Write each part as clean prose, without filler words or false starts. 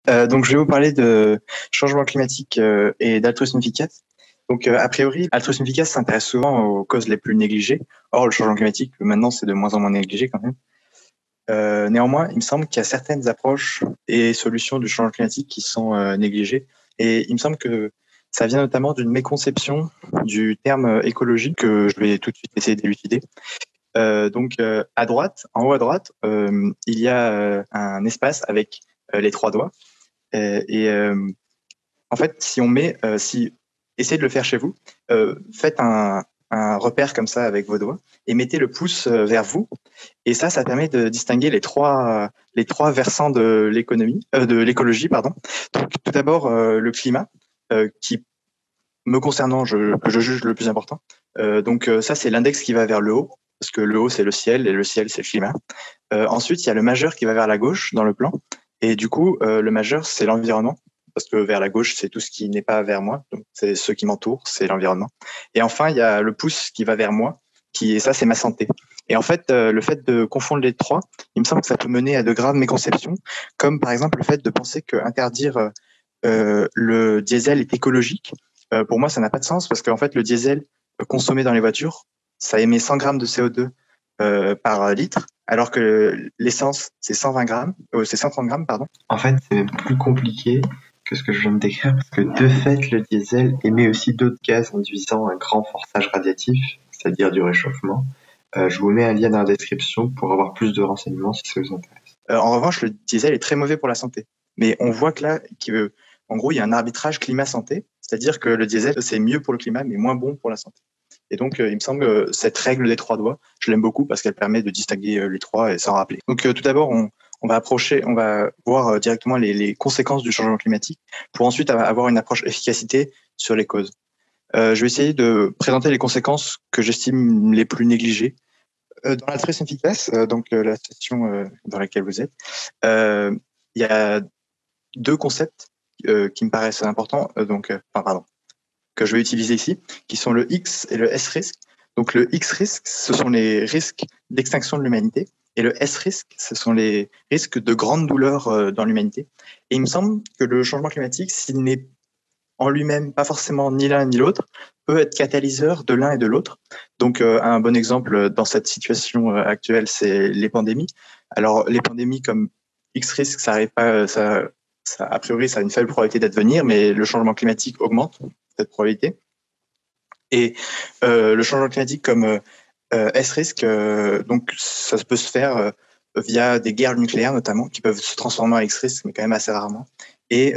Donc, je vais vous parler de changement climatique et d'altruisme efficace. Donc, a priori, l'altruisme efficace s'intéresse souvent aux causes les plus négligées. Or, le changement climatique, maintenant, c'est de moins en moins négligé quand même. Néanmoins, il me semble qu'il y a certaines approches et solutions du changement climatique qui sont négligées. Et il me semble que ça vient notamment d'une méconception du terme écologie que je vais tout de suite essayer d'élucider. À droite, en haut à droite, il y a un espace avec les trois doigts. En fait, si essayez de le faire chez vous, faites un repère comme ça avec vos doigts et mettez le pouce vers vous. Et ça permet de distinguer les trois versants de l'écologie, pardon. Donc, tout d'abord, le climat, qui, me concernant, que je juge le plus important. Ça, c'est l'index qui va vers le haut, parce que le haut, c'est le ciel, et le ciel, c'est le climat. Ensuite, il y a le majeur qui va vers la gauche dans le plan. Et du coup, le majeur, c'est l'environnement, parce que vers la gauche, c'est tout ce qui n'est pas vers moi. Donc, c'est ceux qui m'entourent, c'est l'environnement. Et enfin, il y a le pouce qui va vers moi, ça, c'est ma santé. Et en fait, le fait de confondre les trois, il me semble que ça peut mener à de graves méconceptions, comme par exemple le fait de penser que interdire le diesel est écologique. Pour moi, ça n'a pas de sens, parce qu'en fait, le diesel consommé dans les voitures, ça émet 100 grammes de CO2 par litre, alors que l'essence, c'est 120 grammes, c'est 130 grammes, pardon. En fait, c'est même plus compliqué que ce que je viens de décrire, parce que de fait, le diesel émet aussi d'autres gaz induisant un grand forçage radiatif, c'est-à-dire du réchauffement. Je vous mets un lien dans la description pour avoir plus de renseignements si ça vous intéresse. En revanche, le diesel est très mauvais pour la santé. Mais on voit que là, en gros, il y a un arbitrage climat-santé, c'est-à-dire que le diesel, c'est mieux pour le climat, mais moins bon pour la santé. Et donc, il me semble que cette règle des trois doigts, je l'aime beaucoup parce qu'elle permet de distinguer les trois et s'en rappeler. Donc, tout d'abord, on va voir directement les conséquences du changement climatique pour ensuite avoir une approche efficacité sur les causes. Je vais essayer de présenter les conséquences que j'estime les plus négligées. Dans l'altruisme efficace, la session dans laquelle vous êtes, il y a deux concepts qui me paraissent importants, que je vais utiliser ici, qui sont le X et le S-risque. Donc le X-risque, ce sont les risques d'extinction de l'humanité, et le S-risque, ce sont les risques de grande douleur dans l'humanité. Et il me semble que le changement climatique, s'il n'est en lui-même pas forcément ni l'un ni l'autre, peut être catalyseur de l'un et de l'autre. Donc un bon exemple dans cette situation actuelle, c'est les pandémies. Alors les pandémies comme X-risque, ça arrive pas, a priori, ça a une faible probabilité d'advenir, mais le changement climatique augmente cette probabilité. Et le changement climatique comme S-risque, donc ça peut se faire via des guerres nucléaires notamment, qui peuvent se transformer en X-risque, mais quand même assez rarement, et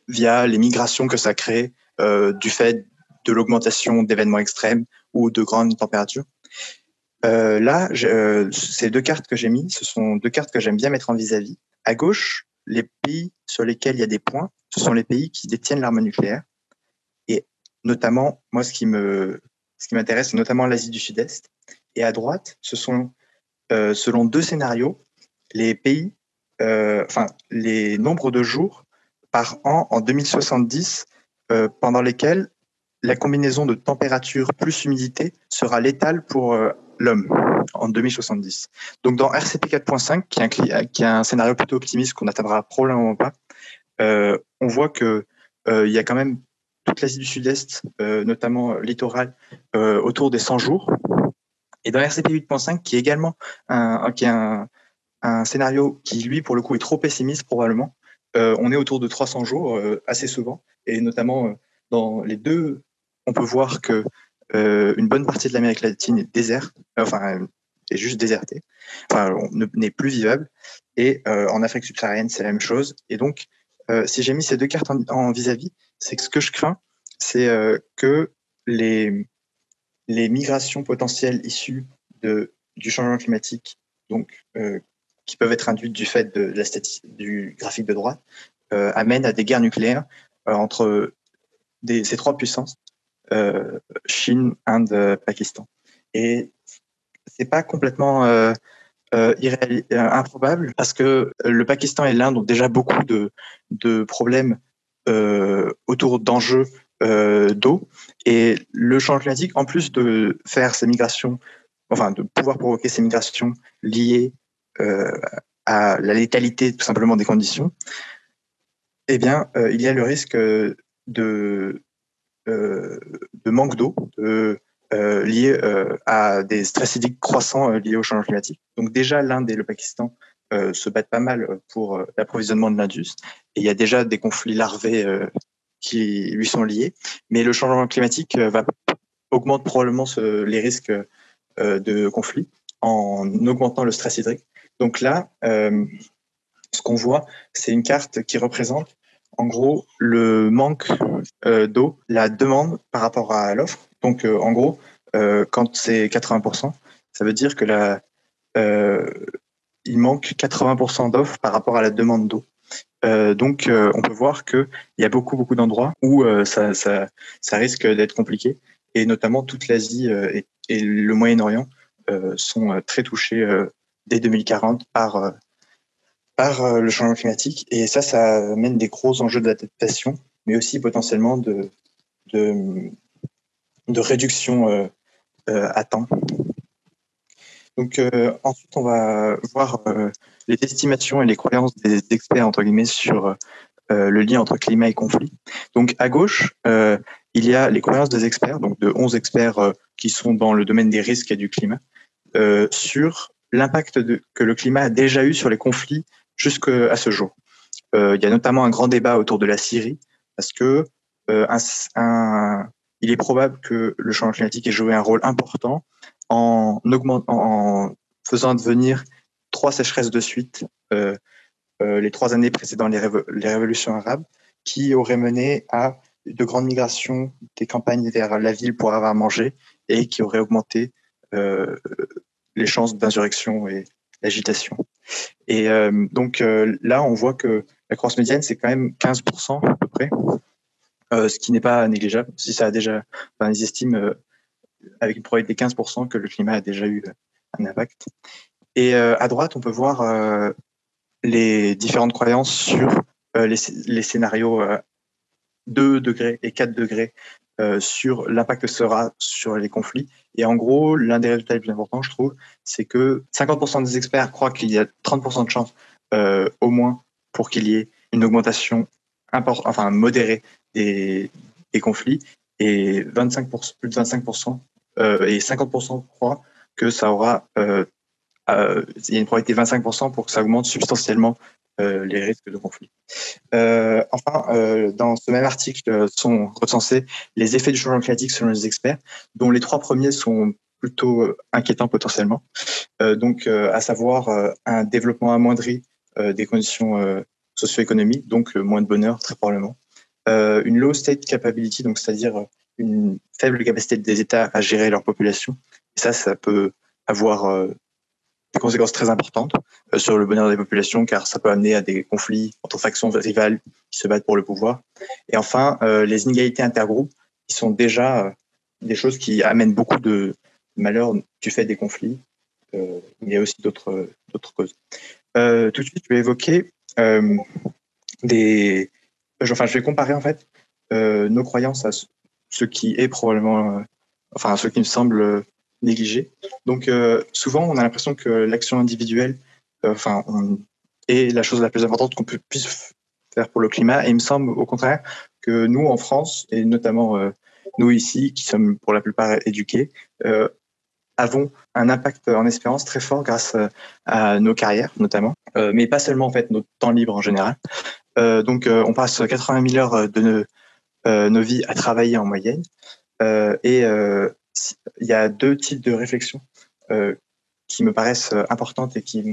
via les migrations que ça crée du fait de l'augmentation d'événements extrêmes ou de grandes températures. Ces deux cartes que j'ai mises, ce sont deux cartes que j'aime bien mettre en vis-à-vis. À gauche, les pays sur lesquels il y a des points, ce sont les pays qui détiennent l'arme nucléaire. Et notamment, moi, ce qui m'intéresse, c'est notamment l'Asie du Sud-Est. Et à droite, ce sont, selon deux scénarios, les pays, les nombres de jours par an en 2070, pendant lesquels la combinaison de température plus humidité sera létale pour l'homme en 2070. Donc dans RCP 4.5, qui est un scénario plutôt optimiste qu'on n'atteindra probablement pas, on voit que il y a quand même toute l'Asie du Sud-Est, notamment littorale, autour des 100 jours. Et dans RCP 8.5, qui est également un scénario qui, lui, pour le coup, est trop pessimiste probablement, on est autour de 300 jours assez souvent. Et notamment, dans les deux, on peut voir que une bonne partie de l'Amérique latine est déserte, est juste désertée, n'est plus vivable. Et en Afrique subsaharienne, c'est la même chose. Et donc, si j'ai mis ces deux cartes en vis-à-vis, c'est que ce que je crains, c'est que les migrations potentielles issues du changement climatique, donc qui peuvent être induites du fait de du graphique de droite, amènent à des guerres nucléaires entre ces trois puissances, Chine, Inde, Pakistan. Et c'est pas complètement improbable parce que le Pakistan et l'Inde ont déjà beaucoup de problèmes autour d'enjeux d'eau, et le changement climatique, en plus de faire ces migrations, de pouvoir provoquer ces migrations liées à la létalité tout simplement des conditions, Eh bien, il y a le risque de, de manque d'eau lié à des stress hydriques croissants liés au changement climatique. Donc déjà, l'Inde et le Pakistan se battent pas mal pour l'approvisionnement de l'Indus. Et il y a déjà des conflits larvés qui lui sont liés. Mais le changement climatique augmente probablement les risques de conflits en augmentant le stress hydrique. Donc là, ce qu'on voit, c'est une carte qui représente en gros le manque d'eau, la demande par rapport à l'offre. Donc en gros, quand c'est 80%, ça veut dire que il manque 80% d'offres par rapport à la demande d'eau. Donc on peut voir qu'il y a beaucoup d'endroits où ça risque d'être compliqué, et notamment toute l'Asie et le Moyen-Orient sont très touchés dès 2040 par le changement climatique. Et ça amène des gros enjeux d'adaptation, mais aussi potentiellement de, de réduction à temps. Donc ensuite, on va voir les estimations et les croyances des experts, entre guillemets, sur le lien entre climat et conflit. Donc à gauche, il y a les croyances des experts, donc de 11 experts qui sont dans le domaine des risques et du climat, sur l'impact que le climat a déjà eu sur les conflits jusqu'à ce jour. Il y a notamment un grand débat autour de la Syrie, parce que il est probable que le changement climatique ait joué un rôle important en faisant advenir 3 sécheresses de suite les 3 années précédant les révolutions arabes, qui auraient mené à de grandes migrations des campagnes vers la ville pour avoir à manger, et qui auraient augmenté les chances d'insurrection et d'agitation. Et donc là, on voit que la croissance médiane, c'est quand même 15% à peu près, ce qui n'est pas négligeable. Si ça a déjà, enfin, ils estiment avec une probabilité de 15% que le climat a déjà eu un impact. Et à droite, on peut voir les différentes croyances sur les scénarios 2 degrés et 4 degrés sur l'impact que sera sur les conflits. Et en gros, l'un des résultats les plus importants, je trouve, c'est que 50% des experts croient qu'il y a 30% de chances au moins pour qu'il y ait une augmentation modérée des conflits, et 25%, plus de 25% et 50% croient que ça aura il y a une probabilité de 25% pour que ça augmente substantiellement les risques de conflit. Enfin, dans ce même article sont recensés les effets du changement climatique selon les experts, dont les 3 premiers sont plutôt inquiétants potentiellement. Donc, à savoir un développement amoindri des conditions socio-économiques, donc moins de bonheur très probablement. Une low state capability, donc c'est-à-dire une faible capacité des États à gérer leur population. Et ça peut avoir des conséquences très importantes sur le bonheur des populations, car ça peut amener à des conflits entre factions rivales qui se battent pour le pouvoir. Et enfin, les inégalités intergroupes, qui sont déjà des choses qui amènent beaucoup de malheur du fait des conflits. Il y a aussi d'autres causes. Tout de suite, je vais évoquer je vais comparer en fait nos croyances à ce qui est probablement, à ce qui me semble négligé. Donc souvent, on a l'impression que l'action individuelle, est la chose la plus importante qu'on puisse faire pour le climat. Et il me semble au contraire que nous, en France, et notamment nous ici, qui sommes pour la plupart éduqués, avons un impact en espérance très fort grâce à nos carrières, notamment, mais pas seulement en fait notre temps libre en général. Donc, on passe 80 000 heures de nos vies à travailler en moyenne. Et il y a 2 types de réflexions qui me paraissent importantes et qui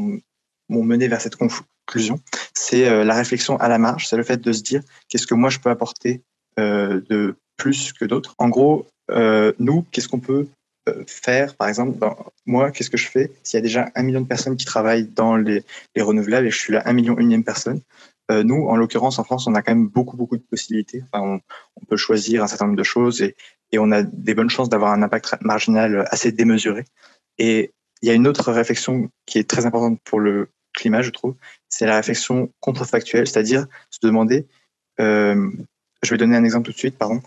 m'ont mené vers cette conclusion. C'est la réflexion à la marge, c'est le fait de se dire qu'est-ce que moi je peux apporter de plus que d'autres. En gros, nous, qu'est-ce qu'on peut faire, par exemple, moi, qu'est-ce que je fais s'il y a déjà 1 million de personnes qui travaillent dans les renouvelables et je suis la 1 million unième personne. Nous, en l'occurrence, en France, on a quand même beaucoup de possibilités. Enfin, on peut choisir un certain nombre de choses et on a des bonnes chances d'avoir un impact marginal assez démesuré. Et il y a une autre réflexion qui est très importante pour le climat, je trouve, c'est la réflexion contrefactuelle, c'est-à-dire se demander, je vais donner un exemple tout de suite, pardon.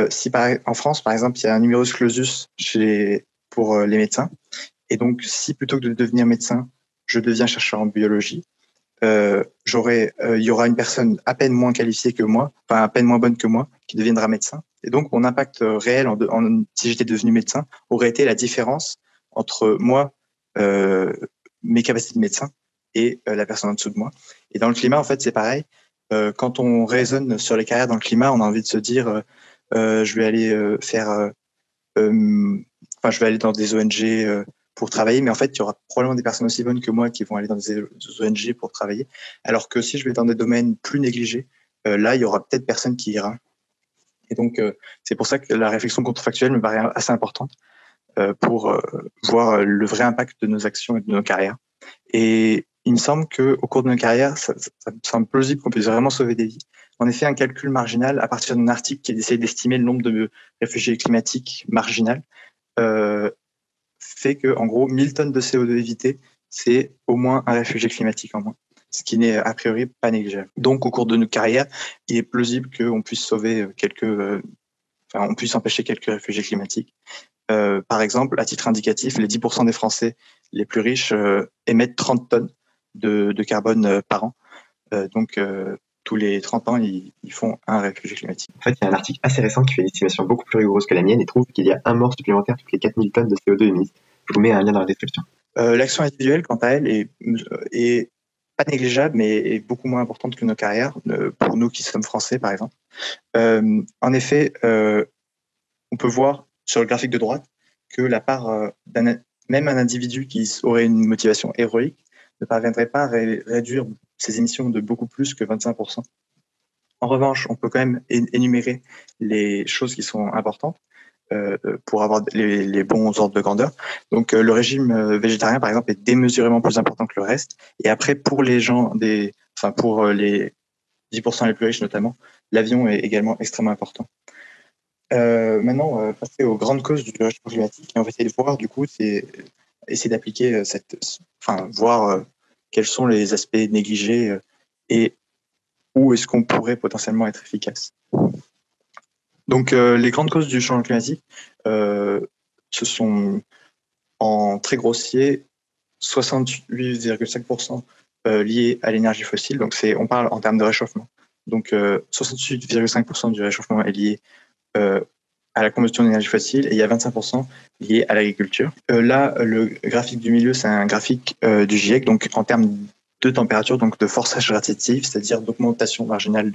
Si en France, par exemple, il y a un numerus clausus pour les médecins, et donc si plutôt que de devenir médecin, je deviens chercheur en biologie, il y aura une personne à peine moins qualifiée que moi, enfin à peine moins bonne que moi, qui deviendra médecin. Et donc, mon impact réel si j'étais devenu médecin aurait été la différence entre moi, mes capacités de médecin, et la personne en dessous de moi. Et dans le climat, en fait, c'est pareil. Quand on raisonne sur les carrières dans le climat, on a envie de se dire, je vais aller je vais aller dans des ONG pour travailler, mais en fait, il y aura probablement des personnes aussi bonnes que moi qui vont aller dans des ONG pour travailler. Alors que si je vais dans des domaines plus négligés, là, il y aura peut-être personne qui ira. Et donc, c'est pour ça que la réflexion contrefactuelle me paraît assez importante pour voir le vrai impact de nos actions et de nos carrières. Et il me semble qu'au cours de nos carrières, ça me semble plausible qu'on puisse vraiment sauver des vies. En effet, un calcul marginal à partir d'un article qui essaie d'estimer le nombre de réfugiés climatiques marginal fait que, en gros, 1000 tonnes de CO2 évitées, c'est au moins un réfugié climatique en moins, ce qui n'est a priori pas négligeable. Donc, au cours de notre carrière, il est plausible qu'on puisse sauver on puisse empêcher quelques réfugiés climatiques. Par exemple, à titre indicatif, les 10% des Français les plus riches émettent 30 tonnes de carbone par an. Donc, tous les 30 ans, ils font un réfugié climatique. En fait, il y a un article assez récent qui fait une estimation beaucoup plus rigoureuse que la mienne et trouve qu'il y a un mort supplémentaire toutes les 4000 tonnes de CO2 émises. Je vous mets un lien dans la description. L'action individuelle, quant à elle, est pas négligeable, mais est beaucoup moins importante que nos carrières, pour nous qui sommes français, par exemple. En effet, on peut voir sur le graphique de droite que la part même un individu qui aurait une motivation héroïque ne parviendrait pas à réduire ses émissions de beaucoup plus que 25%. En revanche, on peut quand même énumérer les choses qui sont importantes pour avoir les bons ordres de grandeur. Donc, le régime végétarien, par exemple, est démesurément plus important que le reste. Et après, pour les pour les 10% les plus riches notamment, l'avion est également extrêmement important. Maintenant, on va passer aux grandes causes du réchauffement climatique. Et on va essayer de voir, du coup, c'est essayer d'appliquer voir quels sont les aspects négligés et où est-ce qu'on pourrait potentiellement être efficace. Donc, les grandes causes du changement climatique, ce sont en très grossier 68,5% liés à l'énergie fossile. Donc, on parle en termes de réchauffement. Donc, 68,5% du réchauffement est lié à la combustion d'énergie fossile et il y a 25% lié à l'agriculture. Là, le graphique du milieu, c'est un graphique du GIEC, donc en termes de température, donc de forçage radiatif, c'est-à-dire d'augmentation marginale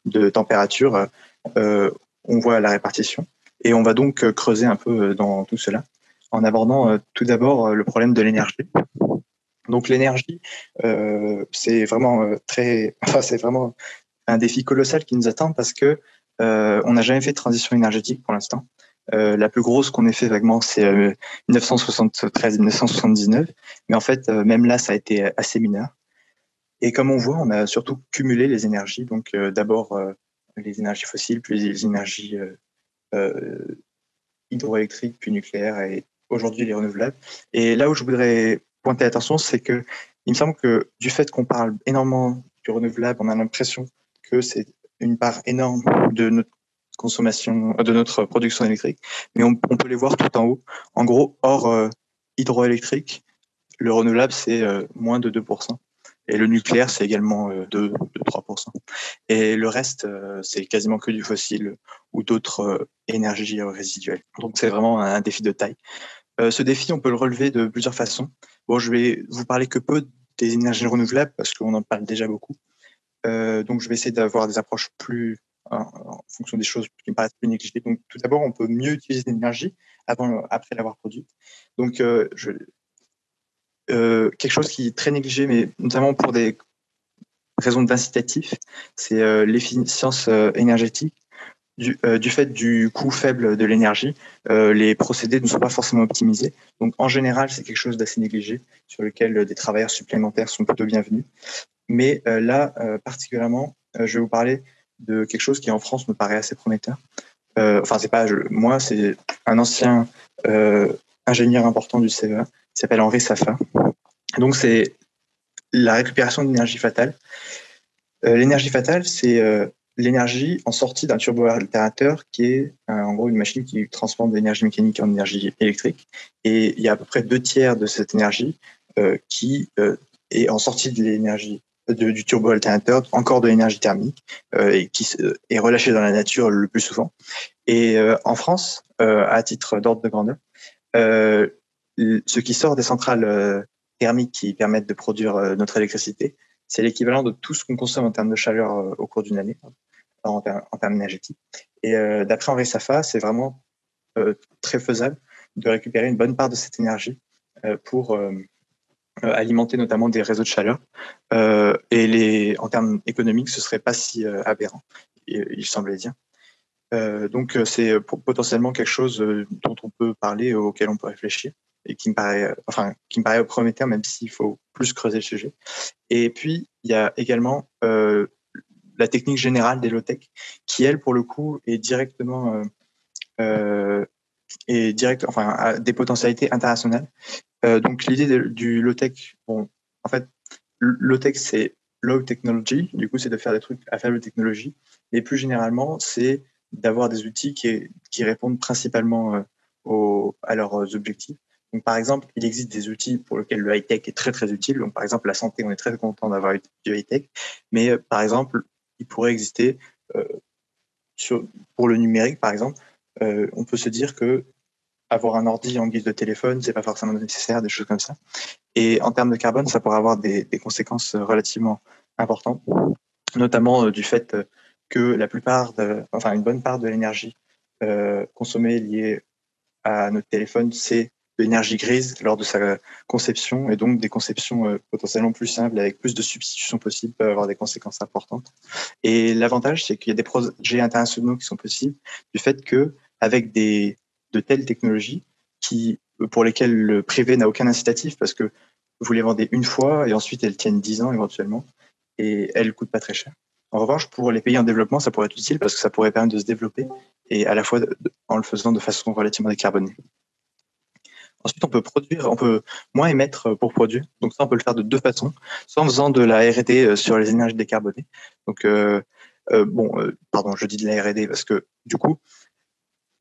de température. On voit la répartition. Et on va donc creuser un peu dans tout cela en abordant tout d'abord le problème de l'énergie. Donc l'énergie, c'est vraiment c'est vraiment un défi colossal qui nous attend parce que on n'a jamais fait de transition énergétique pour l'instant. La plus grosse qu'on ait fait vaguement, c'est 1973-1979. Mais en fait, même là, ça a été assez mineur. Et comme on voit, on a surtout cumulé les énergies. Donc d'abord les énergies fossiles, puis les énergies hydroélectriques, puis nucléaires, et aujourd'hui les renouvelables. Et là où je voudrais pointer l'attention, c'est que il me semble que du fait qu'on parle énormément du renouvelable, on a l'impression que c'est une part énorme de notre consommation, de notre production électrique, mais on peut les voir tout en haut. En gros, hors hydroélectrique, le renouvelable, c'est moins de 2%. Et le nucléaire, c'est également 2-3%. Et le reste, c'est quasiment que du fossile ou d'autres énergies résiduelles. Donc, c'est vraiment un défi de taille. Ce défi, on peut le relever de plusieurs façons. Bon, je vais vous parler que peu des énergies renouvelables parce qu'on en parle déjà beaucoup. Donc, je vais essayer d'avoir des approches plus en fonction des choses qui me paraissent plus négligées. Donc, tout d'abord, on peut mieux utiliser l'énergie après l'avoir produite. Donc, quelque chose qui est très négligé, mais notamment pour des raisons d'incitatif, c'est l'efficience énergétique. Du fait du coût faible de l'énergie, les procédés ne sont pas forcément optimisés. Donc, en général, c'est quelque chose d'assez négligé, sur lequel des travailleurs supplémentaires sont plutôt bienvenus. Mais là, particulièrement, je vais vous parler de quelque chose qui, en France, me paraît assez prometteur. C'est pas moi, c'est un ancien ingénieur important du CEA, qui s'appelle Henri Safa. Donc, c'est la récupération d'énergie fatale. L'énergie fatale, c'est l'énergie en sortie d'un turbo-altérateur qui est en gros une machine qui transforme de l'énergie mécanique en énergie électrique. Et il y a à peu près 2/3 de cette énergie qui est en sortie de l'énergie du turbo-alternateur, encore de l'énergie thermique, et qui est relâchée dans la nature le plus souvent. Et en France, à titre d'ordre de grandeur, ce qui sort des centrales thermiques qui permettent de produire notre électricité, c'est l'équivalent de tout ce qu'on consomme en termes de chaleur au cours d'une année, en termes énergétiques. Et d'après Henri Safa, c'est vraiment très faisable de récupérer une bonne part de cette énergie pour alimenter notamment des réseaux de chaleur. Et en termes économiques, ce serait pas si aberrant, il semblait dire. Donc c'est potentiellement quelque chose dont on peut parler, auquel on peut réfléchir, et qui me paraît prometteur, même s'il faut plus creuser le sujet. Et puis il y a également la technique générale des low-tech, qui elle pour le coup est directement a des potentialités internationales. Donc l'idée du low-tech, bon, en fait, low-tech c'est low technology, du coup c'est de faire des trucs à faible technologie, mais plus généralement c'est d'avoir des outils qui répondent principalement à leurs objectifs. Donc par exemple, il existe des outils pour lesquels le high-tech est très très utile. Donc par exemple la santé, on est très content d'avoir du high-tech, mais par exemple il pourrait exister pour le numérique par exemple, on peut se dire que avoir un ordi en guise de téléphone, c'est pas forcément nécessaire, des choses comme ça. Et en termes de carbone, ça pourrait avoir des conséquences relativement importantes, notamment du fait que une bonne part de l'énergie consommée liée à notre téléphone, c'est de l'énergie grise lors de sa conception, et donc des conceptions potentiellement plus simples, avec plus de substitutions possibles, peuvent avoir des conséquences importantes. Et l'avantage, c'est qu'il y a des projets internationaux qui sont possibles du fait que, avec de telles technologies pour lesquelles le privé n'a aucun incitatif, parce que vous les vendez une fois et ensuite elles tiennent 10 ans éventuellement, et elles ne coûtent pas très cher. En revanche, pour les pays en développement, ça pourrait être utile parce que ça pourrait permettre de se développer, et à la fois en le faisant de façon relativement décarbonée. Ensuite, on peut moins émettre pour produire. Donc ça, on peut le faire de deux façons. Soit en faisant de la R&D sur les énergies décarbonées. Donc, pardon, je dis de la R&D parce que du coup,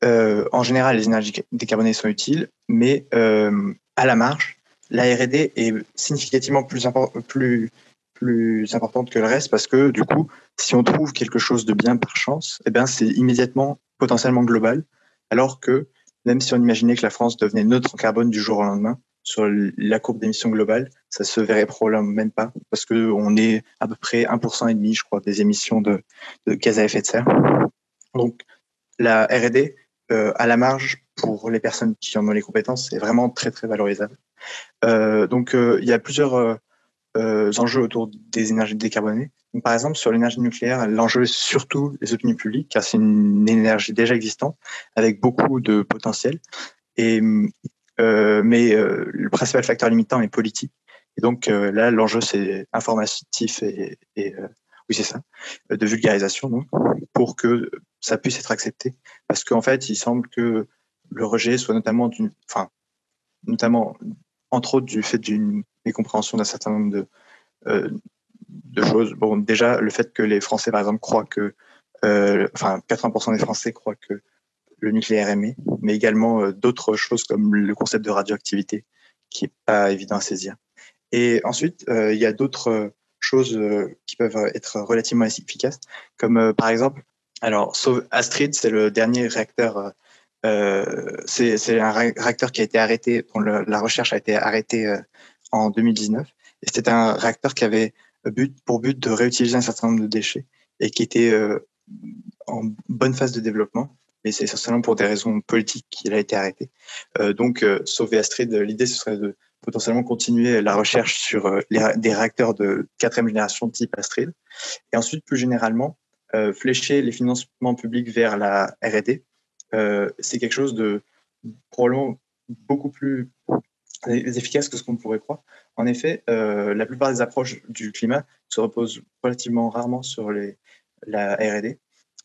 en général, les énergies décarbonées sont utiles, mais à la marge, la R&D est significativement plus importante que le reste, parce que du coup, si on trouve quelque chose de bien par chance, eh bien, c'est immédiatement potentiellement global, alors que même si on imaginait que la France devenait neutre en carbone du jour au lendemain, sur la courbe d'émissions globale, ça se verrait probablement même pas, parce qu'on est à peu près 1,5%, je crois, des émissions de gaz à effet de serre. Donc, la R&D, à la marge, pour les personnes qui en ont les compétences, est vraiment très, très valorisable. Donc, il y a plusieurs enjeux autour des énergies décarbonées. Donc, par exemple, sur l'énergie nucléaire, l'enjeu est surtout les opinions publiques, car c'est une énergie déjà existante, avec beaucoup de potentiel. Mais le principal facteur limitant est politique. Et donc là, l'enjeu, c'est informatif oui, c'est ça, de vulgarisation, donc, pour que ça puisse être accepté. Parce qu'en fait, il semble que le rejet soit notamment entre autres du fait d'une mécompréhension d'un certain nombre de choses. Bon, déjà, le fait que les Français, par exemple, croient que 80% des Français croient que le nucléaire émet, mais également d'autres choses comme le concept de radioactivité, qui est pas évident à saisir. Et ensuite, il y a d'autres choses qui peuvent être relativement efficaces, comme par exemple, alors Astrid, c'est le dernier réacteur, c'est un réacteur qui a été arrêté, dont la recherche a été arrêtée en 2019, et c'était un réacteur qui avait pour but de réutiliser un certain nombre de déchets, et qui était en bonne phase de développement, mais c'est essentiellement pour des raisons politiques qu'il a été arrêté. Donc, sauver Astrid, l'idée, ce serait de potentiellement continuer la recherche sur des réacteurs de 4e génération type Astrid. Et ensuite, plus généralement, flécher les financements publics vers la R&D. C'est quelque chose de probablement beaucoup plus efficace que ce qu'on pourrait croire. En effet, la plupart des approches du climat se reposent relativement rarement sur la R&D.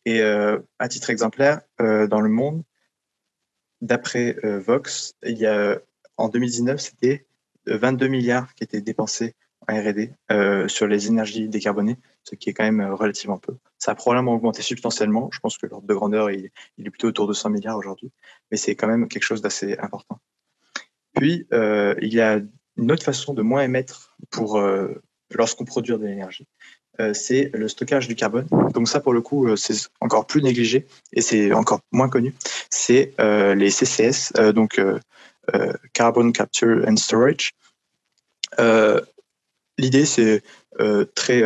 Et à titre exemplaire, dans le monde, d'après Vox, en 2019, c'était 22 milliards qui étaient dépensés en R&D sur les énergies décarbonées, ce qui est quand même relativement peu. Ça a probablement augmenté substantiellement. Je pense que l'ordre de grandeur, il est plutôt autour de 100 milliards aujourd'hui, mais c'est quand même quelque chose d'assez important. Puis, il y a une autre façon de moins émettre pour lorsqu'on produit de l'énergie, c'est le stockage du carbone. Donc ça, pour le coup, c'est encore plus négligé et c'est encore moins connu. C'est les CCS, donc Carbon Capture and Storage. L'idée, c'est très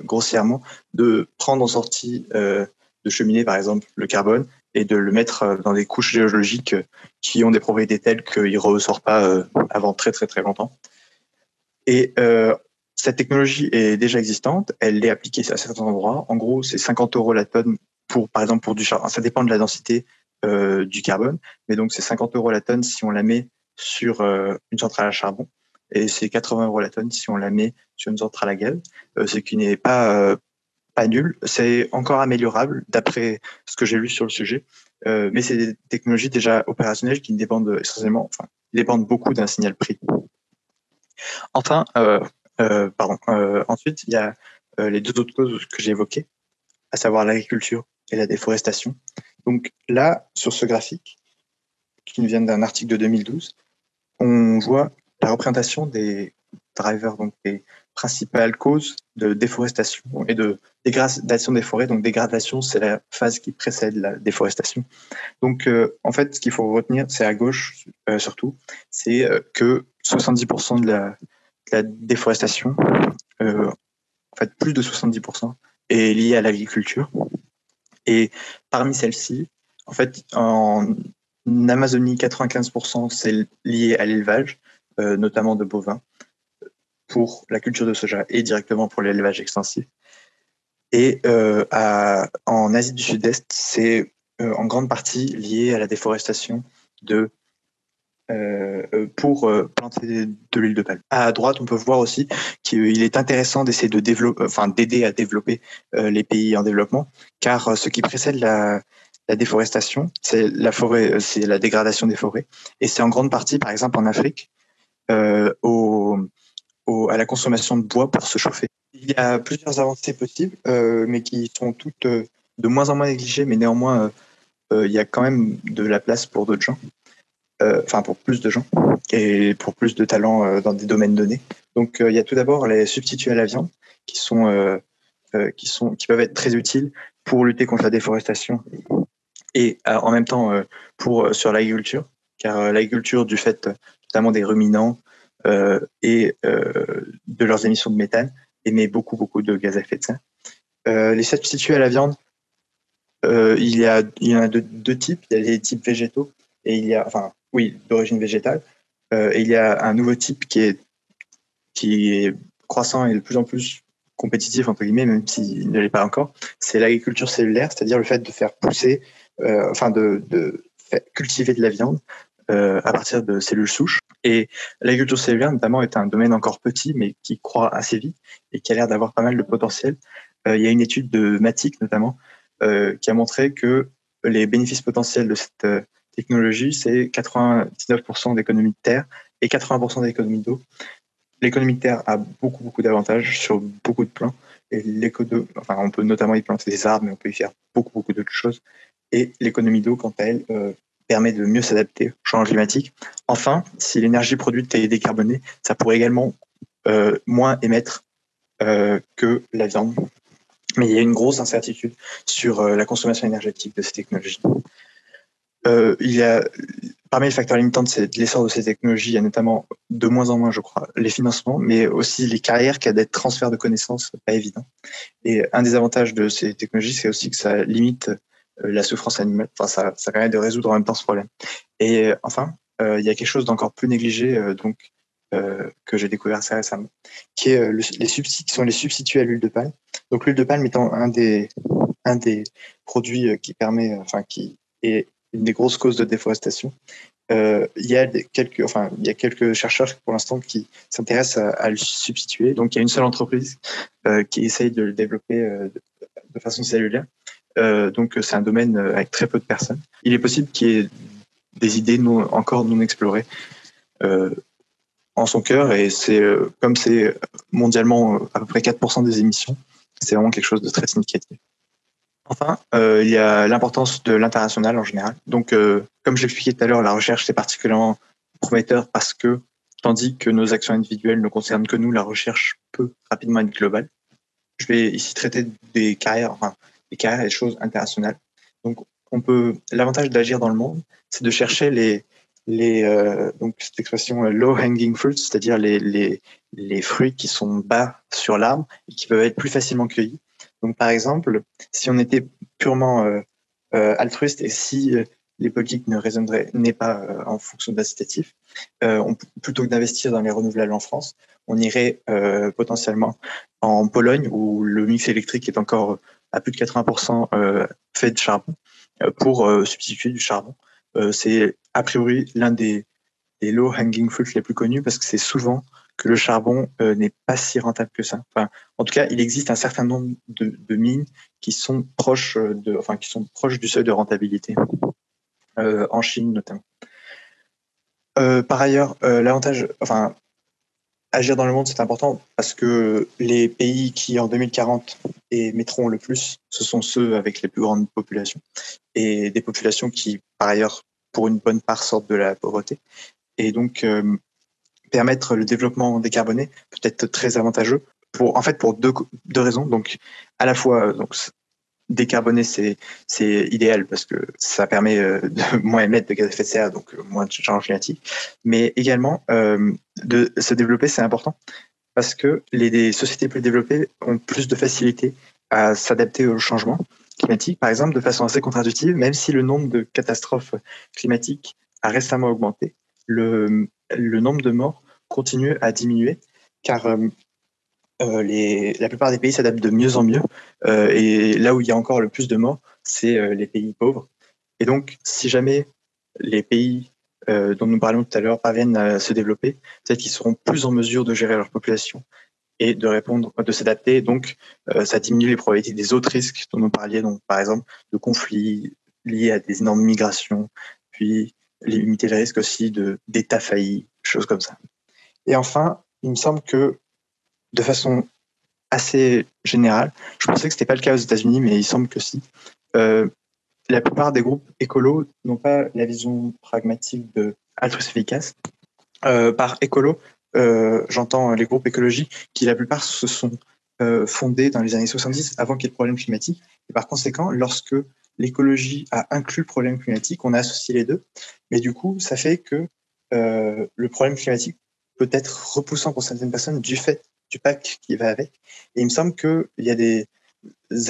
grossièrement de prendre en sortie de cheminée, par exemple, le carbone et de le mettre dans des couches géologiques qui ont des propriétés telles qu'il ne ressort pas avant très très très longtemps. Et cette technologie est déjà existante, elle est appliquée à certains endroits. En gros, c'est 50 € la tonne pour, par exemple, pour du charbon. Ça dépend de la densité du carbone, mais donc c'est 50 € la tonne si on la met sur une centrale à charbon, et c'est 80 € la tonne si on la met sur une centrale à gaz, ce qui n'est pas nul. C'est encore améliorable d'après ce que j'ai lu sur le sujet, mais c'est des technologies déjà opérationnelles qui dépendent essentiellement, enfin, dépendent beaucoup d'un signal prix. Enfin, ensuite, il y a les deux autres causes que j'ai évoquées, à savoir l'agriculture et la déforestation. Donc là, sur ce graphique, qui nous vient d'un article de 2012, on voit la représentation des drivers, donc des principales causes de déforestation et de dégradation des forêts. Donc dégradation, c'est la phase qui précède la déforestation. Donc en fait, ce qu'il faut retenir, c'est à gauche surtout, c'est que 70% de la déforestation, en fait plus de 70%, est liée à l'agriculture. Et parmi celles-ci, en fait, en Amazonie, 95% c'est lié à l'élevage, notamment de bovins, pour la culture de soja et directement pour l'élevage extensif. Et en Asie du Sud-Est, c'est en grande partie lié à la déforestation pour planter de l'huile de palme. À droite, on peut voir aussi qu'il est intéressant d'essayer de développer, enfin d'aider à développer les pays en développement, car ce qui précède la déforestation, c'est la forêt, c'est la dégradation des forêts, et c'est en grande partie, par exemple en Afrique, à la consommation de bois pour se chauffer. Il y a plusieurs avancées possibles, mais qui sont toutes de moins en moins négligées, mais néanmoins, il y a quand même de la place pour d'autres gens. Enfin pour plus de gens et pour plus de talents dans des domaines donnés. Donc il y a tout d'abord les substituts à la viande qui peuvent être très utiles pour lutter contre la déforestation et en même temps sur l'agriculture, car l'agriculture, du fait notamment des ruminants et de leurs émissions de méthane, émet beaucoup de gaz à effet de serre. Les substituts à la viande, il y en a deux types. Il y a les types végétaux et d'origine végétale. Et il y a un nouveau type qui est croissant et de plus en plus compétitif, entre guillemets, même s'il ne l'est pas encore. C'est l'agriculture cellulaire, c'est-à-dire le fait de faire pousser, de cultiver de la viande à partir de cellules souches. Et l'agriculture cellulaire, notamment, est un domaine encore petit, mais qui croît assez vite et qui a l'air d'avoir pas mal de potentiel. Il y a une étude de Matic, notamment, qui a montré que les bénéfices potentiels de cette technologie, c'est 99% d'économie de terre et 80% d'économie d'eau. L'économie de terre a beaucoup d'avantages sur beaucoup de plans. Et on peut notamment y planter des arbres, mais on peut y faire beaucoup d'autres choses. Et l'économie d'eau, quant à elle, permet de mieux s'adapter au changement climatique. Enfin, si l'énergie produite est décarbonée, ça pourrait également moins émettre que la viande. Mais il y a une grosse incertitude sur la consommation énergétique de ces technologies. Parmi les facteurs limitants de l'essor de ces technologies, il y a notamment de moins en moins, je crois, les financements, mais aussi les carrières qui a des transferts de connaissances pas évidents. Et un des avantages de ces technologies, c'est aussi que ça limite la souffrance animale. Enfin, ça permet de résoudre en même temps ce problème. Et enfin, il y a quelque chose d'encore plus négligé, que j'ai découvert assez récemment, qui est qui sont les substituts à l'huile de palme. Donc l'huile de palme étant un des produits qui est une des grosses causes de déforestation. Il y a quelques chercheurs pour l'instant qui s'intéressent à le substituer. Donc il y a une seule entreprise qui essaye de le développer de façon cellulaire. Donc c'est un domaine avec très peu de personnes. Il est possible qu'il y ait des idées encore non explorées en son cœur, et comme c'est mondialement à peu près 4% des émissions, c'est vraiment quelque chose de très significatif. Enfin, il y a l'importance de l'international en général. Donc, comme je l'expliquais tout à l'heure, la recherche, c'est particulièrement prometteur parce que tandis que nos actions individuelles ne concernent que nous, la recherche peut rapidement être globale. Je vais ici traiter des carrières et des choses internationales. Donc, l'avantage d'agir dans le monde, c'est de chercher donc cette expression low hanging fruits, c'est-à-dire les fruits qui sont bas sur l'arbre et qui peuvent être plus facilement cueillis. Donc, par exemple, si on était purement altruiste et si les politiques ne raisonneraient pas en fonction d'incitatifs, plutôt que d'investir dans les renouvelables en France, on irait potentiellement en Pologne où le mix électrique est encore à plus de 80% fait de charbon pour substituer du charbon. C'est a priori l'un des low hanging fruits les plus connus parce que c'est souvent que le charbon n'est pas si rentable que ça. Enfin, en tout cas, il existe un certain nombre de mines qui sont proches du seuil de rentabilité, en Chine notamment. Par ailleurs, agir dans le monde, c'est important parce que les pays qui, en 2040, émettront le plus, ce sont ceux avec les plus grandes populations et des populations qui, par ailleurs, pour une bonne part, sortent de la pauvreté. Et donc, permettre le développement décarboné peut être très avantageux pour deux raisons. Donc, à la fois, décarboner, c'est idéal parce que ça permet de moins émettre de gaz à effet de serre, donc moins de changement climatique. Mais également, de se développer, c'est important parce que les sociétés plus développées ont plus de facilité à s'adapter au changement climatique, par exemple, de façon assez contre-intuitive, même si le nombre de catastrophes climatiques a récemment augmenté, le nombre de morts continue à diminuer, car la plupart des pays s'adaptent de mieux en mieux, et là où il y a encore le plus de morts, c'est les pays pauvres. Et donc, si jamais les pays dont nous parlions tout à l'heure parviennent à se développer, peut-être qu'ils seront plus en mesure de gérer leur population et de s'adapter. Donc, ça diminue les probabilités des autres risques dont nous parlions, donc par exemple de conflits liés à des énormes migrations, puis limiter le risque aussi d'États faillis, choses comme ça. Et enfin, il me semble que de façon assez générale, je pensais que ce n'était pas le cas aux États-Unis, mais il semble que si, la plupart des groupes écolos n'ont pas la vision pragmatique de altruisme efficace. Par écolo, j'entends les groupes écologiques qui, la plupart, se sont fondés dans les années 70 avant qu'il y ait le problème climatique. Et par conséquent, lorsque l'écologie a inclus le problème climatique, on a associé les deux. Mais du coup, ça fait que le problème climatique peut être repoussant pour certaines personnes du fait du pacte qui va avec. Et il me semble qu'il y a des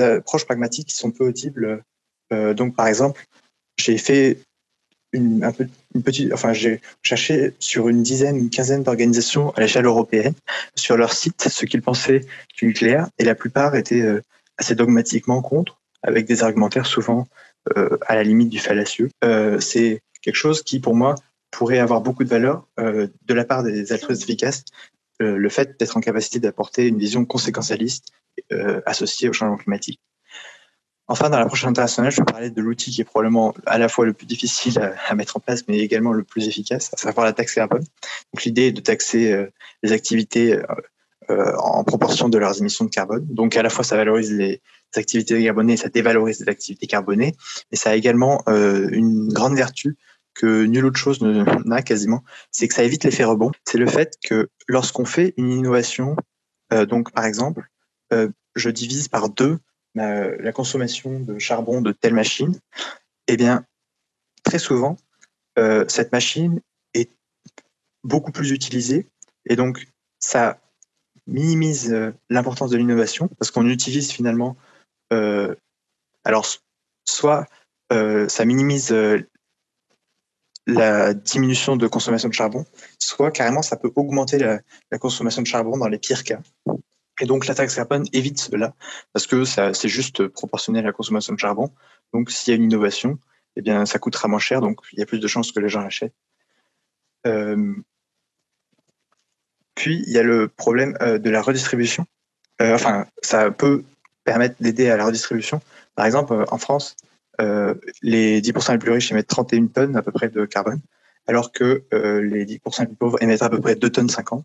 approches pragmatiques qui sont peu audibles. Donc, par exemple, j'ai fait j'ai cherché sur une quinzaine d'organisations à l'échelle européenne sur leur site ce qu'ils pensaient du nucléaire, et la plupart étaient assez dogmatiquement contre, avec des argumentaires souvent à la limite du fallacieux. C'est quelque chose qui, pour moi, pourrait avoir beaucoup de valeur de la part des altruistes efficaces, le fait d'être en capacité d'apporter une vision conséquentialiste associée au changement climatique. Enfin, dans l'approche internationale, je vais parler de l'outil qui est probablement à la fois le plus difficile à mettre en place, mais également le plus efficace, à savoir la taxe carbone. Donc, l'idée est de taxer les activités en proportion de leurs émissions de carbone. Donc, à la fois, ça valorise les activités décarbonées et ça dévalorise les activités carbonées. Et ça a également une grande vertu que nulle autre chose n'a quasiment, c'est que ça évite l'effet rebond. C'est le fait que lorsqu'on fait une innovation, donc par exemple, je divise par 2 la consommation de charbon de telle machine, eh bien, très souvent, cette machine est beaucoup plus utilisée et donc ça minimise l'importance de l'innovation parce qu'on utilise finalement, alors soit ça minimise la diminution de consommation de charbon, soit carrément ça peut augmenter la consommation de charbon dans les pires cas. Et donc, la taxe carbone évite cela parce que c'est juste proportionnel à la consommation de charbon. Donc, s'il y a une innovation, eh bien, ça coûtera moins cher, donc il y a plus de chances que les gens l'achètent. Puis, il y a le problème de la redistribution. Ça peut permettre d'aider à la redistribution. Par exemple, en France, les 10% les plus riches émettent 31 tonnes à peu près de carbone, alors que les 10% les plus pauvres émettent à peu près 2,50 tonnes.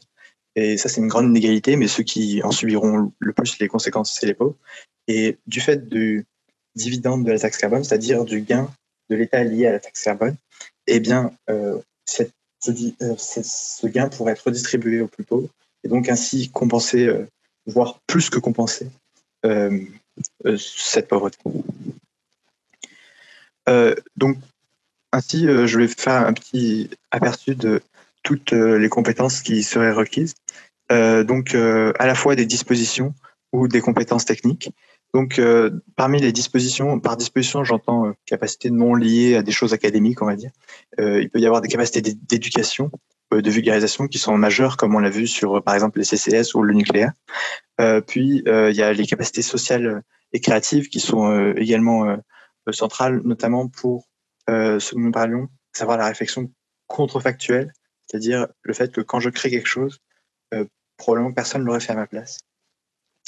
Et ça, c'est une grande inégalité, mais ceux qui en subiront le plus les conséquences, c'est les pauvres. Et du fait du dividende de la taxe carbone, c'est-à-dire du gain de l'État lié à la taxe carbone, eh bien, cette ce gain pourrait être redistribué aux plus pauvres et donc ainsi compenser, voire plus que compenser, cette pauvreté. Donc, ainsi, je vais faire un petit aperçu de toutes les compétences qui seraient requises. Donc, à la fois des dispositions ou des compétences techniques. Donc, parmi les dispositions, par disposition, j'entends capacités non liées à des choses académiques, on va dire. Il peut y avoir des capacités d'éducation, de vulgarisation qui sont majeures, comme on l'a vu sur, par exemple, les CCS ou le nucléaire. Puis, il y a les capacités sociales et créatives qui sont également centrales, notamment pour ce dont nous parlions, savoir la réflexion contrefactuelle, c'est-à-dire le fait que quand je crée quelque chose, probablement personne ne l'aurait fait à ma place.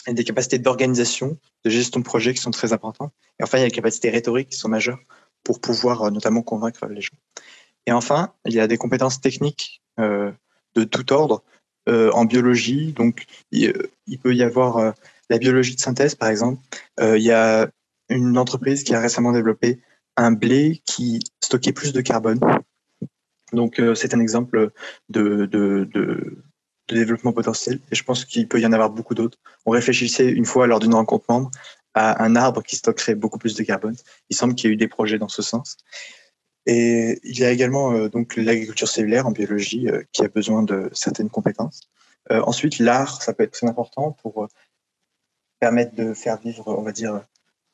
Et des capacités d'organisation, de gestion de projet qui sont très importantes. Et enfin, il y a les capacités rhétoriques qui sont majeures pour pouvoir notamment convaincre les gens. Et enfin, il y a des compétences techniques de tout ordre en biologie. Donc, il peut y avoir la biologie de synthèse, par exemple. Il y a une entreprise qui a récemment développé un blé qui stockait plus de carbone. Donc, c'est un exemple de développement potentiel. Et je pense qu'il peut y en avoir beaucoup d'autres. On réfléchissait une fois lors d'une rencontre membre à un arbre qui stockerait beaucoup plus de carbone. Il semble qu'il y ait eu des projets dans ce sens. Et il y a également donc l'agriculture cellulaire en biologie qui a besoin de certaines compétences. Ensuite, l'art, ça peut être très important pour permettre de faire vivre, on va dire,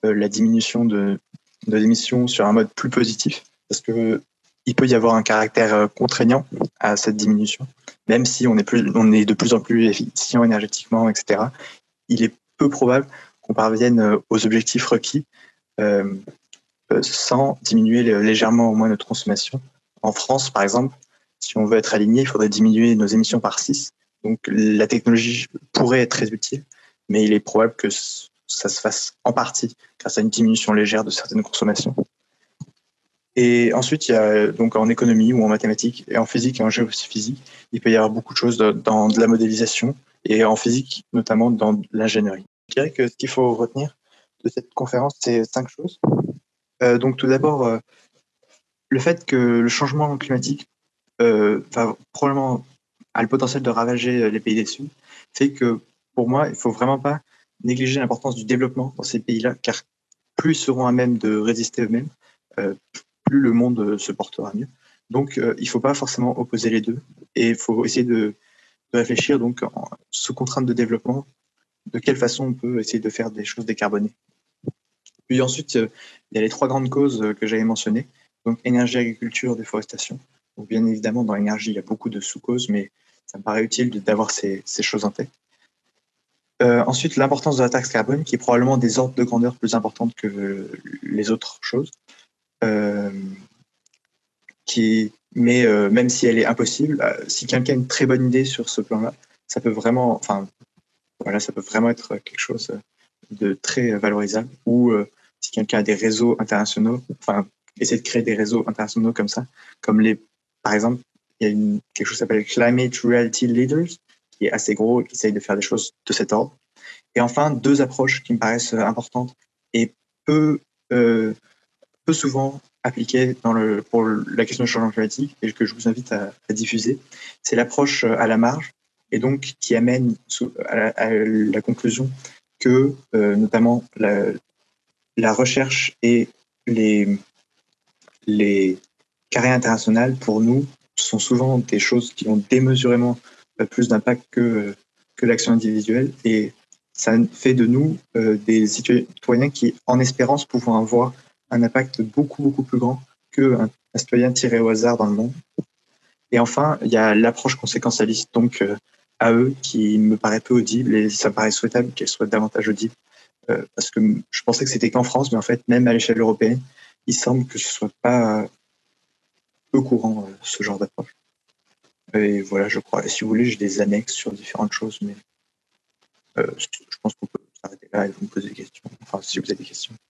la diminution de l'émission sur un mode plus positif, parce que il peut y avoir un caractère contraignant à cette diminution, même si on est de plus en plus efficient énergétiquement, etc. Il est peu probable qu'on parvienne aux objectifs requis sans diminuer légèrement au moins notre consommation. En France, par exemple, si on veut être aligné, il faudrait diminuer nos émissions par 6. Donc la technologie pourrait être très utile, mais il est probable que ça se fasse en partie grâce à une diminution légère de certaines consommations. Et ensuite, il y a donc en économie ou en mathématiques et en physique et en géophysique, il peut y avoir beaucoup de choses dans de la modélisation et en physique, notamment dans l'ingénierie. Je dirais que ce qu'il faut retenir de cette conférence, c'est 5 choses. Donc tout d'abord, le fait que le changement climatique va probablement a le potentiel de ravager les pays des Sud, fait que pour moi, il faut vraiment pas négliger l'importance du développement dans ces pays-là, car plus ils seront à même de résister eux-mêmes, plus le monde se portera mieux. Donc, il ne faut pas forcément opposer les deux, et il faut essayer de réfléchir donc sous contrainte de développement, de quelle façon on peut essayer de faire des choses décarbonées. Puis ensuite, il y a les 3 grandes causes que j'avais mentionnées, donc énergie, agriculture, déforestation. Donc bien évidemment, dans l'énergie, il y a beaucoup de sous-causes, mais ça me paraît utile d'avoir ces choses en tête. Ensuite, l'importance de la taxe carbone, qui est probablement des ordres de grandeur plus importantes que les autres choses. Mais même si elle est impossible, si quelqu'un a une très bonne idée sur ce plan-là, ça peut vraiment, ça peut vraiment être quelque chose de très valorisable. Ou si quelqu'un a des réseaux internationaux, essayer de créer des réseaux internationaux comme ça, par exemple, il y a quelque chose qui s'appelle Climate Reality Leaders, qui est assez gros et qui essaye de faire des choses de cet ordre. Et enfin, 2 approches qui me paraissent importantes et peu souvent appliquées pour la question du changement climatique et que je vous invite à diffuser. C'est l'approche à la marge et donc qui amène à la conclusion que notamment la recherche et les carrières internationales, pour nous, sont souvent des choses qui ont démesurément plus d'impact que l'action individuelle. Et ça fait de nous des citoyens qui, en espérance, pouvant avoir un impact beaucoup, beaucoup plus grand qu'un citoyen tiré au hasard dans le monde. Et enfin, il y a l'approche conséquentialiste, donc à eux, qui me paraît peu audible, et ça me paraît souhaitable qu'elle soit davantage audible. Parce que je pensais que c'était qu'en France, mais en fait, même à l'échelle européenne, il semble que ce soit pas peu courant, ce genre d'approche. Et voilà, je crois. Et si vous voulez, j'ai des annexes sur différentes choses, mais je pense qu'on peut s'arrêter là et vous me poser des questions. Enfin, si vous avez des questions.